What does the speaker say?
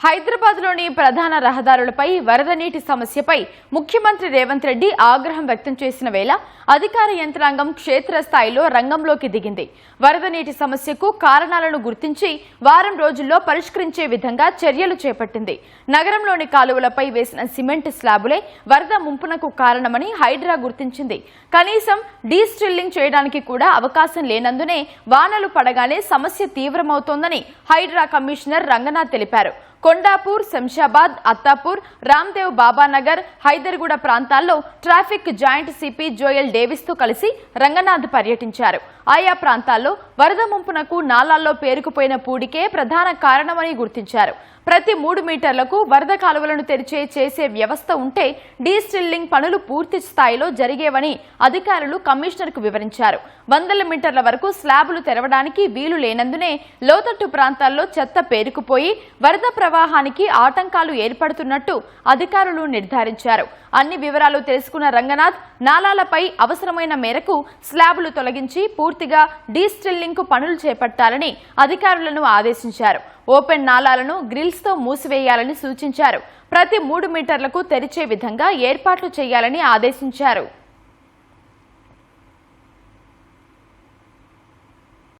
హైదరాబాద్లోని ప్రధాన రహదారులపై వరద నీటి సమస్యపై ముఖ్యమంత్రి రేవంత్ రెడ్డి ఆగ్రహం వ్యక్తం చేసిన వేళ అధికార యంత్రాంగం క్షేత్రస్థాయిలో రంగంలోకి దిగింది. వరద నీటి సమస్యకు కారణాలను గుర్తించి వారం రోజుల్లో పరిష్కరించే విధంగా చర్యలు చేపట్టింది. నగరంలోని కాలువలపై వేసిన సిమెంట్ స్లాబులే వరద ముంపునకు కారణమని హైడ్రా గుర్తించింది. కనీసం డీస్టిల్లింగ్ చేయడానికి కూడా అవకాశం లేనందునే వానలు పడగానే సమస్య తీవ్రమవుతోందని హైడ్రా కమిషనర్ రంగనాథ్ తెలిపారు. కొండాపూర్, శంషాబాద్, అత్తాపూర్, రామ్దేవ్ బాబానగర్, హైదర్గూడ ప్రాంతాల్లో traffic joint CP Joel Davis తో కలిసి రంగనాథ్ పర్యటించారు. ఆయా ప్రాంతాల్లో వరద ముంపునకు నాలాల్లో పేరుకుపోయిన పూడికే ప్రధాన కారణమని గుర్తించారు. ప్రతి 3 మీటర్లకు వరద కాలువలను చేసే వ్యవస్థ ఉంటే డీస్టిల్లింగ్ పనులు పూర్తి స్థాయిలో జరిగేవని అధికారులు కమిషనర్కు వివరించారు. 100 మీటర్ల వరకు స్లాబులు తెరవడానికి వీలు లేనందునే లోతట్టు ప్రాంతాల్లో చెత్త పేరుకుపోయి వరద ప్రవాహానికి ఆటంకాలు ఏర్పడుతున్నట్టు అధికారులు నిర్ధారించారు. అన్ని వివరాలు తెలుసుకున్న రంగనాథ్ నాలాలపై అవసరమైన మేరకు స్లాబులు తొలగించి పూర్తిగా డీస్టిల్లింగ్ కు పనులు చేపట్టాలని అధికారులను ఆదేశించారు. ఓపెన్ నాలాలను గ్రిల్స్ తో మూసివేయాలని సూచించారు. ప్రతి 3 మీటర్లకు తెరిచే విధంగా ఏర్పాట్లు చేయాలని ఆదేశించారు.